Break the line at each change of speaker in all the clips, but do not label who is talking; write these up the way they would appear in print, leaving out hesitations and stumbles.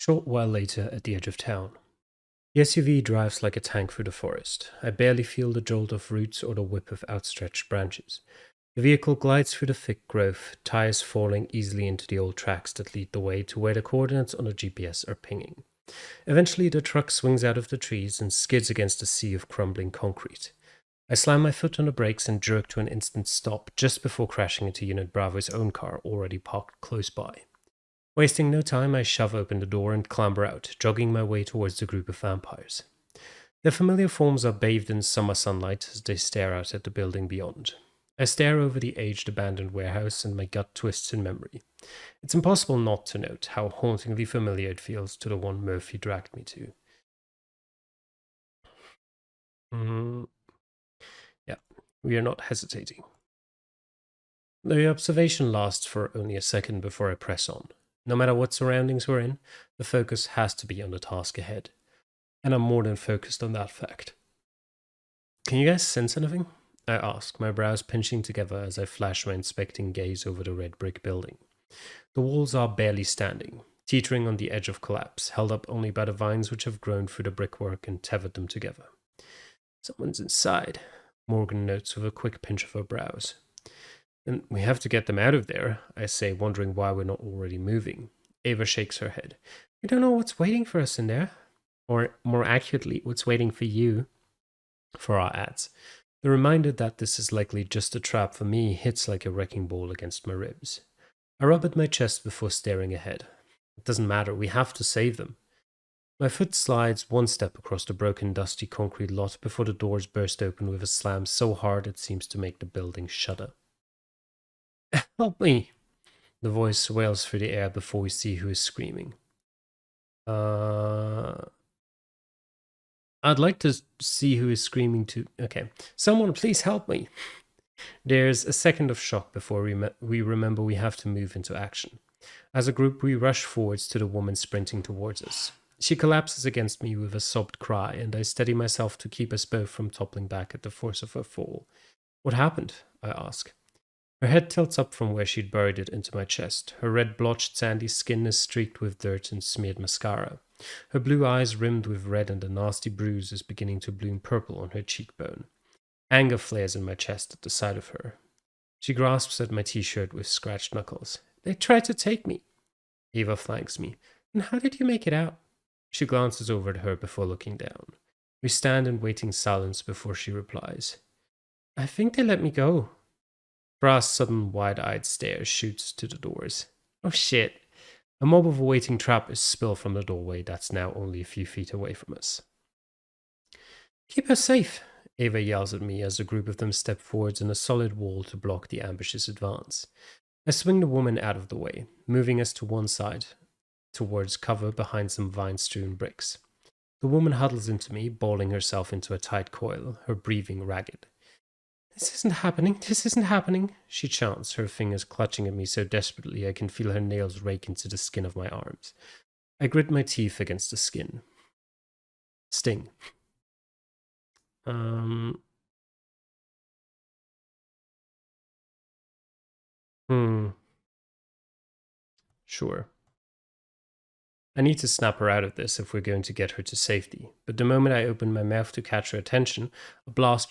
Short while later, at the edge of town. The SUV drives like a tank through the forest. I barely feel the jolt of roots or the whip of outstretched branches. The vehicle glides through the thick growth, tires falling easily into the old tracks that lead the way to where the coordinates on the GPS are pinging. Eventually, the truck swings out of the trees and skids against a sea of crumbling concrete. I slam my foot on the brakes and jerk to an instant stop just before crashing into Unit Bravo's own car already parked close by. Wasting no time, I shove open the door and clamber out, jogging my way towards the group of vampires. Their familiar forms are bathed in summer sunlight as they stare out at the building beyond. I stare over the aged abandoned warehouse and my gut twists in memory. It's impossible not to note how hauntingly familiar it feels to the one Murphy dragged me to. Mm, yeah, we are not hesitating. The observation lasts for only a second before I press on. No matter what surroundings we're in, the focus has to be on the task ahead. And I'm more than focused on that fact. Can you guys sense anything? I ask, my brows pinching together as I flash my inspecting gaze over the red brick building. The walls are barely standing, teetering on the edge of collapse, held up only by the vines which have grown through the brickwork and tethered them together. Someone's inside, Morgan notes with a quick pinch of her brows. Then we have to get them out of there, I say, wondering why we're not already moving. Ava shakes her head. We don't know what's waiting for us in there. Or, more accurately, what's waiting for you. For our ads. The reminder that this is likely just a trap for me hits like a wrecking ball against my ribs. I rub at my chest before staring ahead. It doesn't matter, we have to save them. My foot slides one step across the broken, dusty concrete lot before the doors burst open with a slam so hard it seems to make the building shudder. Help me! The voice wails through the air before we see who is screaming. I'd like to see who is screaming to. Okay. Someone, please help me. There's a second of shock before we remember we have to move into action. As a group, we rush forwards to the woman sprinting towards us. She collapses against me with a sobbed cry, and I steady myself to keep us both from toppling back at the force of her fall. What happened? I ask. Her head tilts up from where she'd buried it into my chest. Her red blotched sandy skin is streaked with dirt and smeared mascara. Her blue eyes rimmed with red and a nasty bruise is beginning to bloom purple on her cheekbone. Anger flares in my chest at the sight of her. She grasps at my t-shirt with scratched knuckles. They tried to take me. Eva flanks me. And how did you make it out? She glances over at her before looking down. We stand in waiting silence before she replies. I think they let me go. Bra's sudden wide-eyed stare shoots to the doors. Oh shit. A mob of awaiting trappers spill from the doorway that's now only a few feet away from us. Keep her safe, Ava yells at me as a group of them step forwards in a solid wall to block the ambush's advance. I swing the woman out of the way, moving us to one side, towards cover behind some vine-strewn bricks. The woman huddles into me, balling herself into a tight coil, her breathing ragged. This isn't happening, she chants, her fingers clutching at me so desperately I can feel her nails rake into the skin of my arms. I grit my teeth against the skin. Sting. Sure. I need to snap her out of this if we're going to get her to safety, but the moment I open my mouth to catch her attention, a blast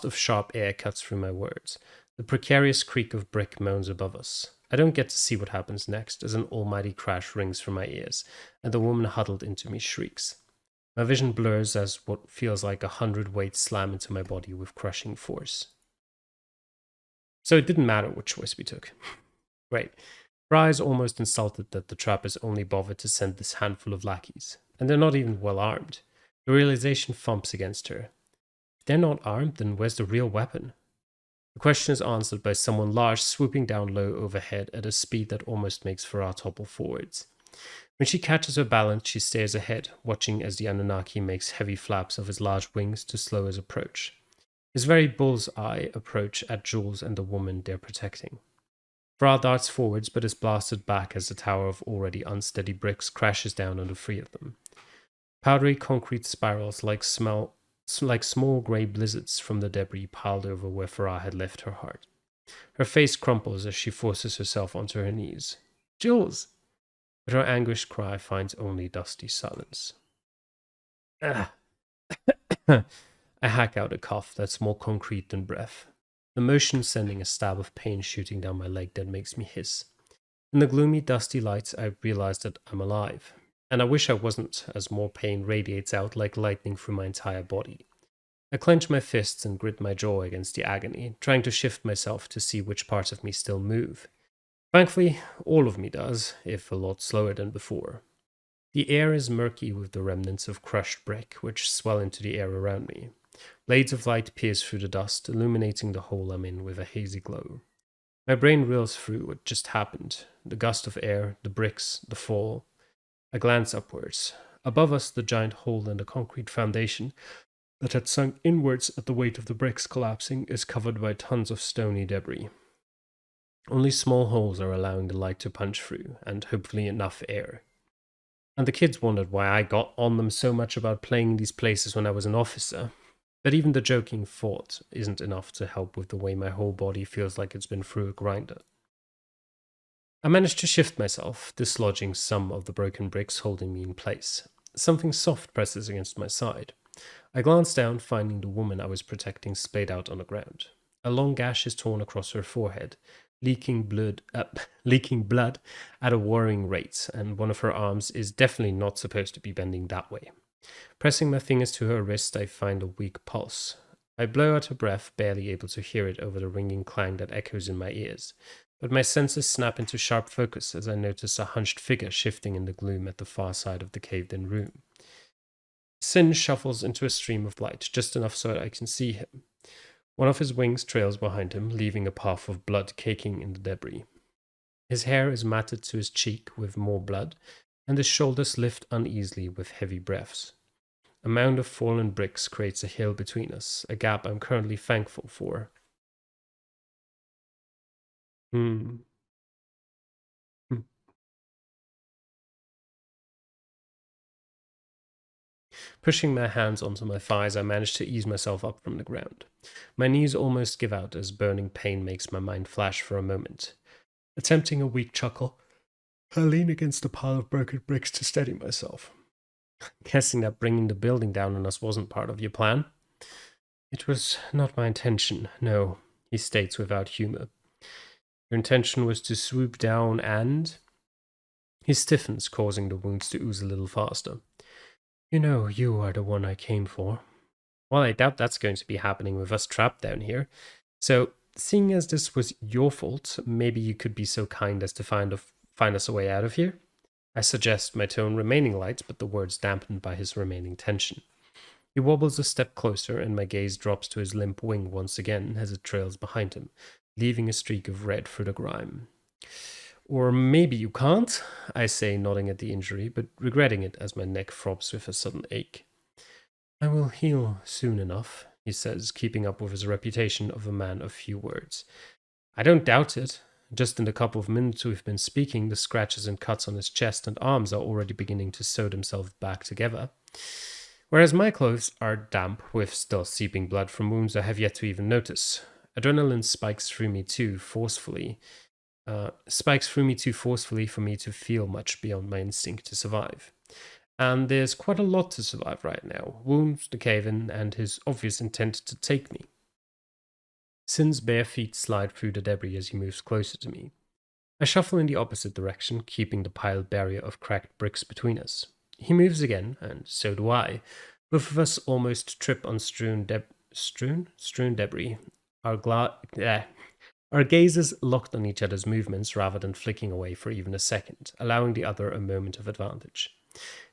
of sharp air cuts through my words. The precarious creak of brick moans above us. I don't get to see what happens next as an almighty crash rings from my ears, and the woman huddled into me shrieks. My vision blurs as what feels like 100 weights slam into my body with crushing force. So it didn't matter what choice we took. Right. Bra is almost insulted that the trappers only bothered to send this handful of lackeys, and they're not even well armed. The realization thumps against her. If they're not armed, then where's the real weapon? The question is answered by someone large swooping down low overhead at a speed that almost makes Farah topple forwards. When she catches her balance, she stares ahead, watching as the Anunnaki makes heavy flaps of his large wings to slow his approach. His very bull's eye approach at Jules and the woman they're protecting. Farah darts forwards but is blasted back as the tower of already unsteady bricks crashes down on the three of them. Powdery concrete spirals like small grey blizzards from the debris piled over where Farah had left her heart. Her face crumples as she forces herself onto her knees. Jules! but her anguished cry finds only dusty silence. Ah. I hack out a cough that's more concrete than breath. The motion sending a stab of pain shooting down my leg that makes me hiss. In the gloomy, dusty lights, I realize that I'm alive. And I wish I wasn't, as more pain radiates out like lightning through my entire body. I clench my fists and grit my jaw against the agony, trying to shift myself to see which parts of me still move. Thankfully, all of me does, if a lot slower than before. The air is murky with the remnants of crushed brick which swell into the air around me. Blades of light pierce through the dust, illuminating the hole I'm in with a hazy glow. My brain reels through what just happened: the gust of air, the bricks, the fall. I glance upwards. Above us, the giant hole in the concrete foundation that had sunk inwards at the weight of the bricks collapsing is covered by tons of stony debris. Only small holes are allowing the light to punch through, and hopefully enough air. And the kids wondered why I got on them so much about playing in these places when I was an officer. But even the joking thought isn't enough to help with the way my whole body feels like it's been through a grinder. I managed to shift myself, dislodging some of the broken bricks holding me in place. Something soft presses against my side. I glance down, finding the woman I was protecting splayed out on the ground. A long gash is torn across her forehead, leaking blood at a worrying rate, and one of her arms is definitely not supposed to be bending that way. Pressing my fingers to her wrist, I find a weak pulse. I blow out her breath, barely able to hear it over the ringing clang that echoes in my ears. But my senses snap into sharp focus as I notice a hunched figure shifting in the gloom at the far side of the caved-in room. Sin shuffles into a stream of light, just enough so that I can see him. One of his wings trails behind him, leaving a path of blood caking in the debris. His hair is matted to his cheek with more blood, and his shoulders lift uneasily with heavy breaths. A mound of fallen bricks creates a hill between us, a gap I'm currently thankful for. Hmm. Hmm. Pushing my hands onto my thighs, I manage to ease myself up from the ground. My knees almost give out as burning pain makes my mind flash for a moment. Attempting a weak chuckle, I lean against a pile of broken bricks to steady myself. Guessing that bringing the building down on us wasn't part of your plan? It was not my intention, no, he states without humor. Your intention was to swoop down and... He stiffens, causing the wounds to ooze a little faster. You know you are the one I came for. Well, I doubt that's going to be happening with us trapped down here. So, seeing as this was your fault, maybe you could be so kind as to find us a way out of here? I suggest, my tone remaining light, but the words dampened by his remaining tension. He wobbles a step closer, and my gaze drops to his limp wing once again as it trails behind him, leaving a streak of red through the grime. Or maybe you can't, I say, nodding at the injury, but regretting it as my neck throbs with a sudden ache. I will heal soon enough, he says, keeping up with his reputation of a man of few words. I don't doubt it. Just in the couple of minutes we've been speaking, the scratches and cuts on his chest and arms are already beginning to sew themselves back together. Whereas my clothes are damp with still seeping blood from wounds I have yet to even notice. Adrenaline spikes through me too forcefully for me to feel much beyond my instinct to survive. And there's quite a lot to survive right now: wounds, the cave-in, and his obvious intent to take me. Sin's bare feet slide through the debris as he moves closer to me. I shuffle in the opposite direction, keeping the piled barrier of cracked bricks between us. He moves again, and so do I. Both of us almost trip on strewn debris. Our gazes locked on each other's movements rather than flicking away for even a second, allowing the other a moment of advantage.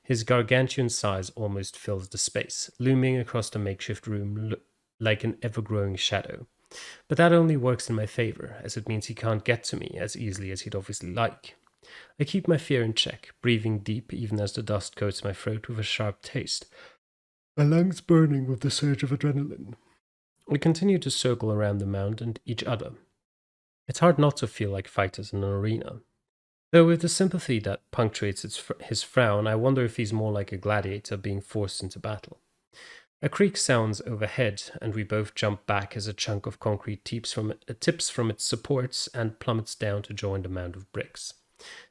His gargantuan size almost fills the space, looming across the makeshift room like an ever-growing shadow. But that only works in my favor, as it means he can't get to me as easily as he'd obviously like. I keep my fear in check, breathing deep even as the dust coats my throat with a sharp taste, my lungs burning with the surge of adrenaline. We continue to circle around the mound and each other. It's hard not to feel like fighters in an arena. Though with the sympathy that punctuates his frown, I wonder if he's more like a gladiator being forced into battle. A creak sounds overhead, and we both jump back as a chunk of concrete tips from its supports and plummets down to join the mound of bricks.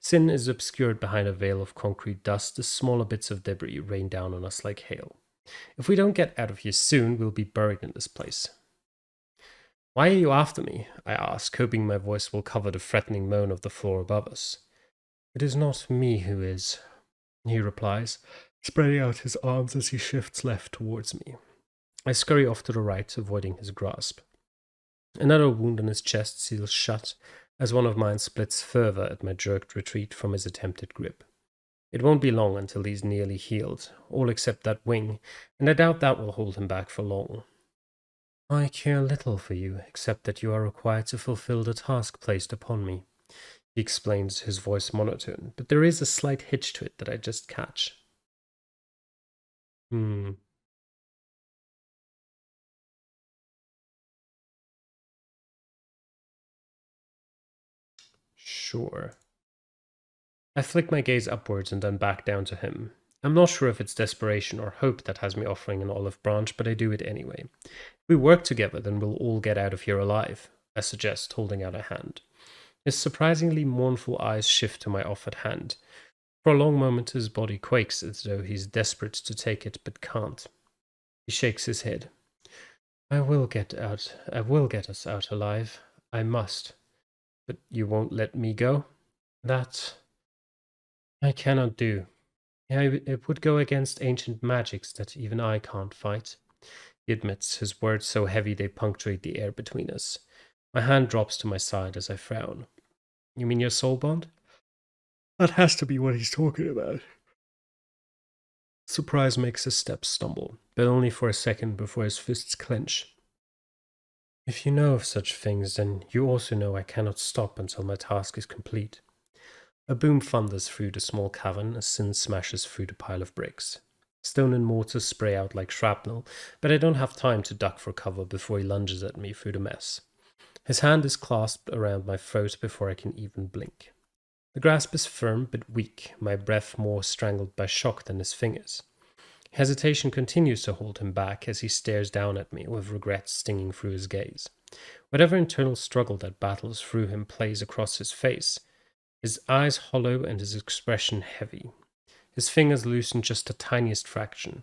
Sin is obscured behind a veil of concrete dust as smaller bits of debris rain down on us like hail. If we don't get out of here soon, we'll be buried in this place. Why are you after me? I ask, hoping my voice will cover the threatening moan of the floor above us. It is not me who is, he replies, spreading out his arms as he shifts left towards me. I scurry off to the right, avoiding his grasp. Another wound on his chest seals shut as one of mine splits further at my jerked retreat from his attempted grip. It won't be long until he's nearly healed, all except that wing, and I doubt that will hold him back for long. I care little for you, except that you are required to fulfill the task placed upon me, he explains, his voice monotone, but there is a slight hitch to it that I just catch. Sure. I flick my gaze upwards and then back down to him. I'm not sure if it's desperation or hope that has me offering an olive branch, but I do it anyway. If we work together, then we'll all get out of here alive, I suggest, holding out a hand. His surprisingly mournful eyes shift to my offered hand. For a long moment, his body quakes as though he's desperate to take it but can't. He shakes his head. I will get us out alive. I must. But you won't let me go? That I cannot do. It would go against ancient magics that even I can't fight, he admits, his words so heavy they punctuate the air between us. My hand drops to my side as I frown. You mean your soul bond? That has to be what he's talking about. Surprise makes his steps stumble, but only for a second before his fists clench. If you know of such things, then you also know I cannot stop until my task is complete. A boom thunders through the small cavern as Sin smashes through the pile of bricks. Stone and mortar spray out like shrapnel, but I don't have time to duck for cover before he lunges at me through the mess. His hand is clasped around my throat before I can even blink. The grasp is firm but weak, my breath more strangled by shock than his fingers. Hesitation continues to hold him back as he stares down at me with regret stinging through his gaze. Whatever internal struggle that battles through him plays across his face, his eyes hollow and his expression heavy. His fingers loosen just the tiniest fraction.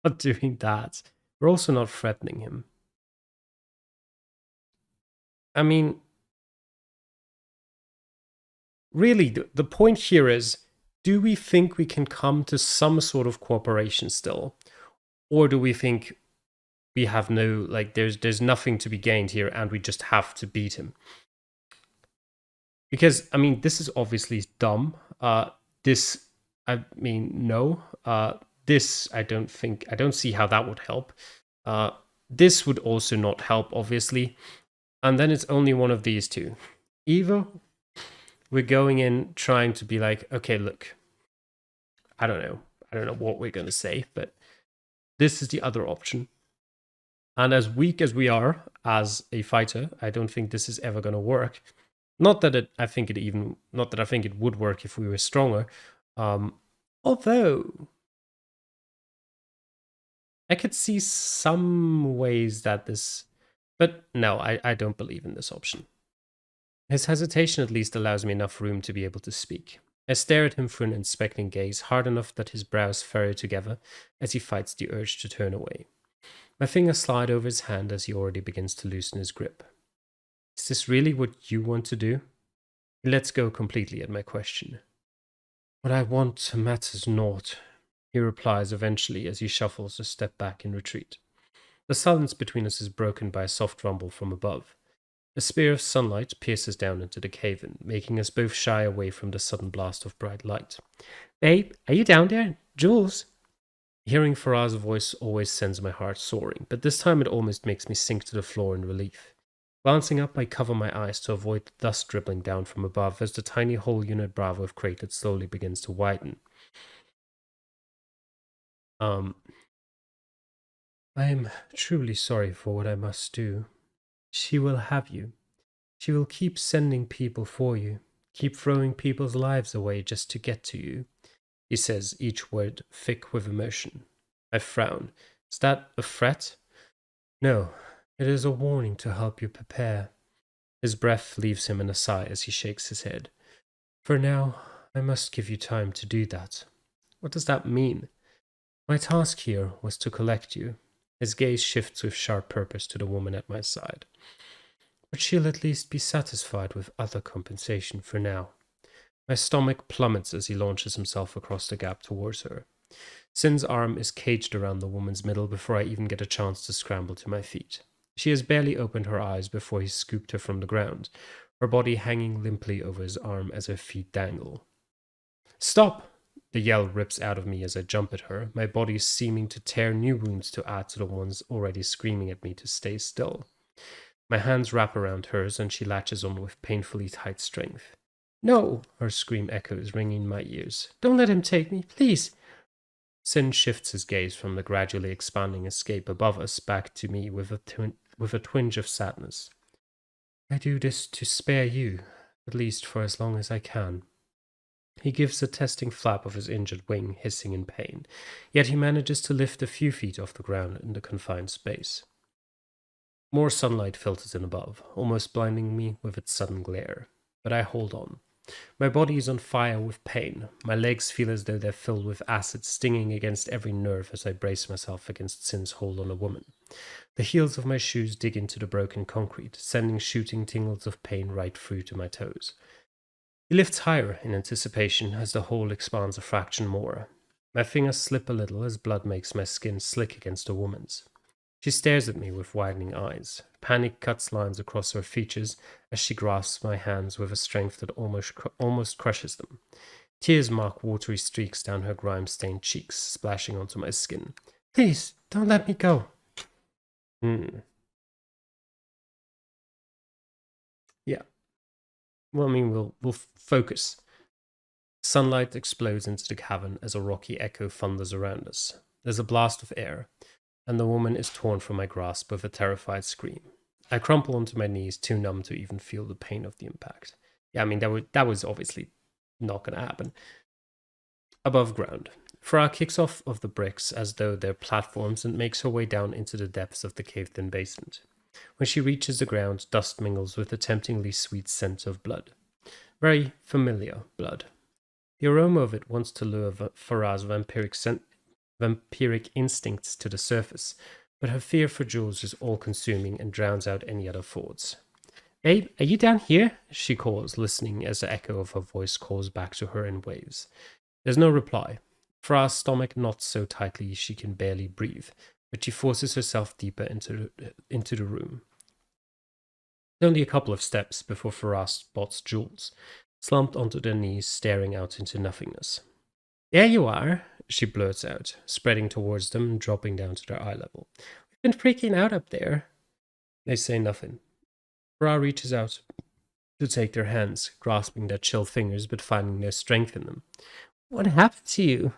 Not doing that. We're also not threatening him. I mean, really, the point here is, do we think we can come to some sort of cooperation still? Or do we think we have no, like, there's nothing to be gained here and we just have to beat him? Because, I mean, this is obviously dumb. No. This, I don't see how that would help. This would also not help, obviously. And then it's only one of these two. Either we're going in trying to be like, okay, look, I don't know what we're going to say, but this is the other option. And as weak as we are as a fighter, I don't think this is ever going to work. Not that I think it would work if we were stronger. Although I could see some ways that this, but no, I don't believe in this option. His hesitation at least allows me enough room to be able to speak. I stare at him through an inspecting gaze, hard enough that his brows furrow together as he fights the urge to turn away. My fingers slide over his hand as he already begins to loosen his grip. Is this really what you want to do? He lets go completely at my question. What I want matters naught, he replies eventually as he shuffles a step back in retreat. The silence between us is broken by a soft rumble from above. A spear of sunlight pierces down into the cave-in, making us both shy away from the sudden blast of bright light. Babe, are you down there? Jules? Hearing Faraz's voice always sends my heart soaring, but this time it almost makes me sink to the floor in relief. Glancing up, I cover my eyes to avoid the dust dribbling down from above as the tiny hole Unit Bravo have created slowly begins to widen. I am truly sorry for what I must do. She will have you. She will keep sending people for you, keep throwing people's lives away just to get to you. he says, each word thick with emotion. I frown. Is that a threat? No, it is a warning to help you prepare. His breath leaves him in a sigh as he shakes his head. For now, I must give you time to do that. What does that mean? My task here was to collect you. His gaze shifts with sharp purpose to the woman at my side. But she'll at least be satisfied with other compensation for now. My stomach plummets as he launches himself across the gap towards her. Sin's arm is caged around the woman's middle before I even get a chance to scramble to my feet. She has barely opened her eyes before he scooped her from the ground, her body hanging limply over his arm as her feet dangle. Stop! The yell rips out of me as I jump at her, my body seeming to tear new wounds to add to the ones already screaming at me to stay still. My hands wrap around hers and she latches on with painfully tight strength. No! Her scream echoes, ringing in my ears. Don't let him take me, please! Sin shifts his gaze from the gradually expanding escape above us back to me with a twinge of sadness. I do this to spare you, at least for as long as I can. He gives a testing flap of his injured wing, hissing in pain, yet he manages to lift a few feet off the ground in the confined space. More sunlight filters in above, almost blinding me with its sudden glare, but I hold on. My body is on fire with pain. My legs feel as though they're filled with acid, stinging against every nerve as I brace myself against Sin's hold on a woman. The heels of my shoes dig into the broken concrete, sending shooting tingles of pain right through to my toes. He lifts higher in anticipation as the hole expands a fraction more. My fingers slip a little as blood makes my skin slick against a woman's. She stares at me with widening eyes. Panic cuts lines across her features as she grasps my hands with a strength that almost crushes them. Tears mark watery streaks down her grime-stained cheeks, splashing onto my skin. Please, don't let me go. Yeah. Well, I mean, we'll focus. Sunlight explodes into the cavern as a rocky echo thunders around us. There's a blast of air, and the woman is torn from my grasp with a terrified scream. I crumple onto my knees, too numb to even feel the pain of the impact. Yeah, I mean, that was obviously not going to happen. Above ground, Farah kicks off of the bricks as though they're platforms and makes her way down into the depths of the caved-in basement. When she reaches the ground, dust mingles with the temptingly sweet scent of blood. Very familiar blood. The aroma of it wants to lure Farah's vampiric instincts to the surface, but her fear for Jules is all-consuming and drowns out any other thoughts. Babe, are you down here? She calls, listening as the echo of her voice calls back to her in waves. There's no reply. Farah's stomach knots so tightly she can barely breathe, but she forces herself deeper into the room. Only a couple of steps before Farah spots Jules, slumped onto their knees, staring out into nothingness. There you are, she blurts out, spreading towards them and dropping down to their eye level. We've been freaking out up there. They say nothing. Farah reaches out to take their hands, grasping their chill fingers but finding no strength in them. What happened to you?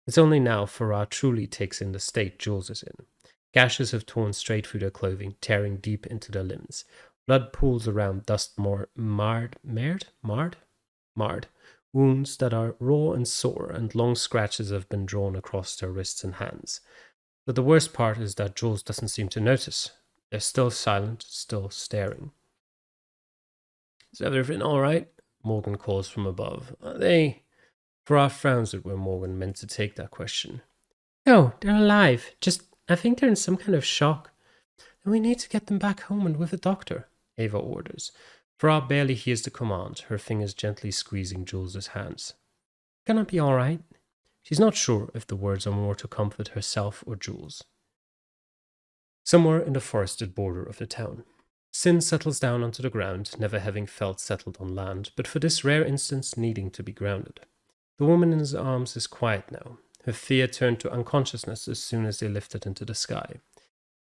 It's only now Farah truly takes in the state Jules is in. Gashes have torn straight through their clothing, tearing deep into their limbs. Blood pools around dust marred wounds that are raw and sore, and long scratches have been drawn across their wrists and hands. But the worst part is that Jules doesn't seem to notice. They're still silent, still staring. Is everything all right? Morgan calls from above. Are they? Farah frowns at where Morgan meant to take that question. No, they're alive. I think they're in some kind of shock. And we need to get them back home and with a doctor, Ava orders. Farah barely hears the command, her fingers gently squeezing Jules's hands. Gonna be all right. She's not sure if the words are more to comfort herself or Jules. Somewhere in the forested border of the town, Sin settles down onto the ground, never having felt settled on land, but for this rare instance needing to be grounded. The woman in his arms is quiet now. Her fear turned to unconsciousness as soon as they lifted into the sky.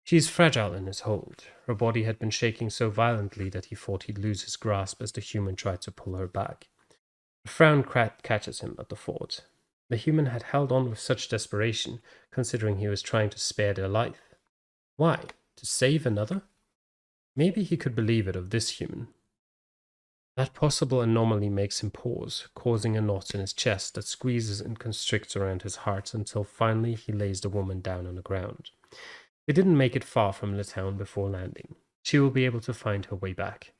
She is fragile in his hold. Her body had been shaking so violently that he thought he'd lose his grasp as the human tried to pull her back. A frown catches him at the thought. The human had held on with such desperation, considering he was trying to spare their life. Why? To save another? Maybe he could believe it of this human. That possible anomaly makes him pause, causing a knot in his chest that squeezes and constricts around his heart until finally he lays the woman down on the ground. They didn't make it far from the town before landing. She will be able to find her way back.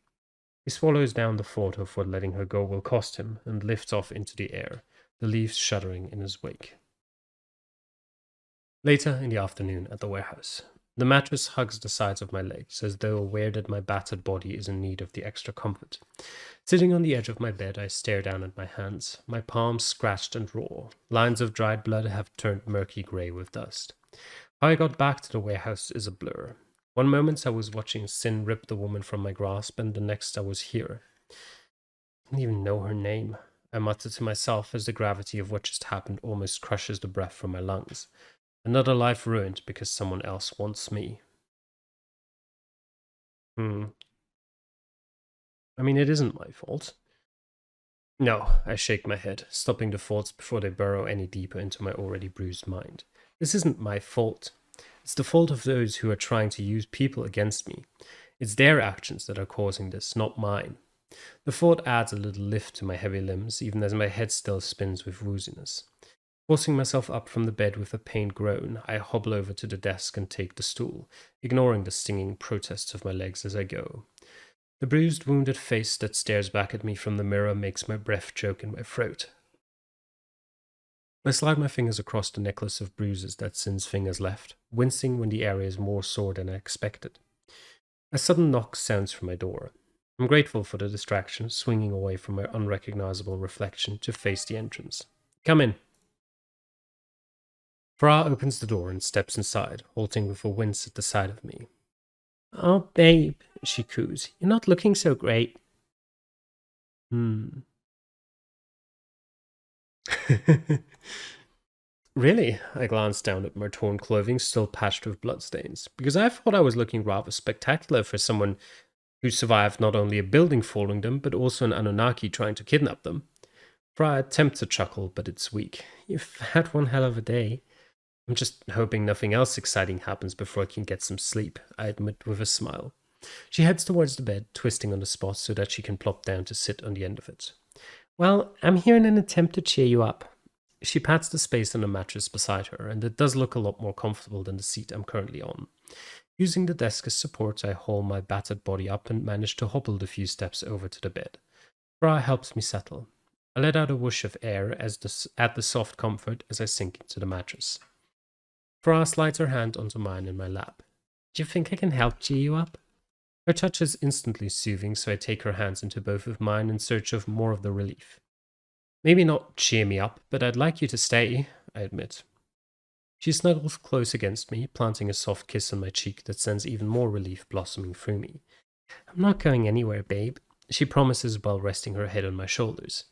He swallows down the thought of what letting her go will cost him and lifts off into the air, the leaves shuddering in his wake. Later in the afternoon at the warehouse, the mattress hugs the sides of my legs as though aware that my battered body is in need of the extra comfort. Sitting on the edge of my bed, I stare down at my hands, my palms scratched and raw. Lines of dried blood have turned murky grey with dust. How I got back to the warehouse is a blur. One moment I was watching Sin rip the woman from my grasp, and the next I was here. I didn't even know her name, I muttered to myself as the gravity of what just happened almost crushes the breath from my lungs. Another life ruined because someone else wants me. I mean, it isn't my fault. No, I shake my head, stopping the thoughts before they burrow any deeper into my already bruised mind. This isn't my fault. It's the fault of those who are trying to use people against me. It's their actions that are causing this, not mine. The thought adds a little lift to my heavy limbs, even as my head still spins with wooziness. Forcing myself up from the bed with a pained groan, I hobble over to the desk and take the stool, ignoring the stinging protests of my legs as I go. The bruised, wounded face that stares back at me from the mirror makes my breath choke in my throat. I slide my fingers across the necklace of bruises that Sin's fingers left, wincing when the area is more sore than I expected. A sudden knock sounds from my door. I'm grateful for the distraction, swinging away from my unrecognizable reflection to face the entrance. Come in. Fra opens the door and steps inside, halting with a wince at the sight of me. Oh, babe, she coos. You're not looking so great. Really? I glanced down at my torn clothing, still patched with bloodstains, because I thought I was looking rather spectacular for someone who survived not only a building falling them, but also an Anunnaki trying to kidnap them. Fra attempts a chuckle, but it's weak. You've had one hell of a day. I'm just hoping nothing else exciting happens before I can get some sleep, I admit with a smile. She heads towards the bed, twisting on the spot so that she can plop down to sit on the end of it. Well, I'm here in an attempt to cheer you up. She pats the space on the mattress beside her, and it does look a lot more comfortable than the seat I'm currently on. Using the desk as support, I haul my battered body up and manage to hobble the few steps over to the bed. Bra helps me settle. I let out a whoosh of air at the soft comfort as I sink into the mattress. Fra slides her hand onto mine in my lap. Do you think I can help cheer you up? Her touch is instantly soothing, so I take her hands into both of mine in search of more of the relief. Maybe not cheer me up, but I'd like you to stay, I admit. She snuggles close against me, planting a soft kiss on my cheek that sends even more relief blossoming through me. I'm not going anywhere, babe, she promises while resting her head on my shoulders.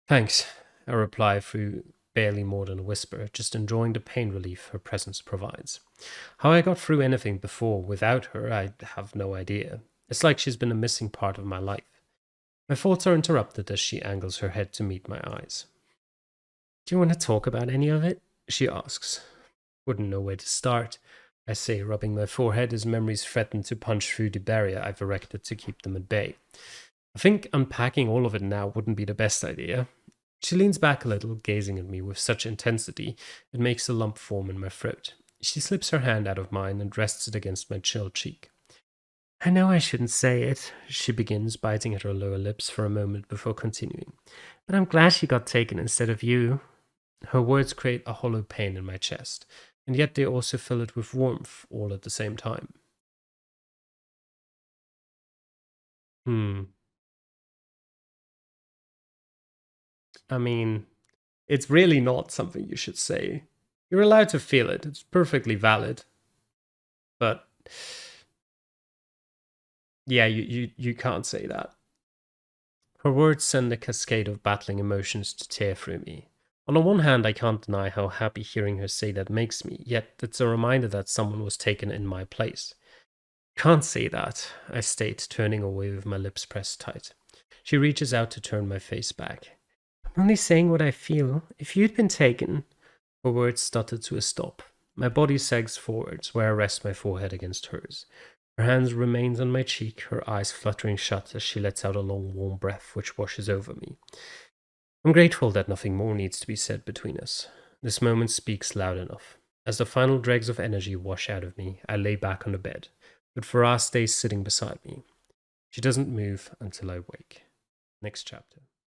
Thanks, I reply through barely more than a whisper, just enjoying the pain relief her presence provides. How I got through anything before without her, I have no idea. It's like she's been a missing part of my life. My thoughts are interrupted as she angles her head to meet my eyes. Do you want to talk about any of it? She asks. Wouldn't know where to start, I say, rubbing my forehead as memories threaten to punch through the barrier I've erected to keep them at bay. I think unpacking all of it now wouldn't be the best idea. She leans back a little, gazing at me with such intensity it makes a lump form in my throat. She slips her hand out of mine and rests it against my chilled cheek. I know I shouldn't say it, she begins, biting at her lower lips for a moment before continuing. But I'm glad she got taken instead of you. Her words create a hollow pain in my chest, and yet they also fill it with warmth all at the same time. I mean, it's really not something you should say. You're allowed to feel it, it's perfectly valid. But yeah, you can't say that. Her words send a cascade of battling emotions to tear through me. On the one hand, I can't deny how happy hearing her say that makes me, yet it's a reminder that someone was taken in my place. Can't say that, I state, turning away with my lips pressed tight. She reaches out to turn my face back. I'm only saying what I feel. If you'd been taken... Her words stuttered to a stop. My body sags forwards, where I rest my forehead against hers. Her hand remains on my cheek, her eyes fluttering shut as she lets out a long, warm breath which washes over me. I'm grateful that nothing more needs to be said between us. This moment speaks loud enough. As the final dregs of energy wash out of me, I lay back on the bed, but Farah stays sitting beside me. She doesn't move until I wake. Next chapter.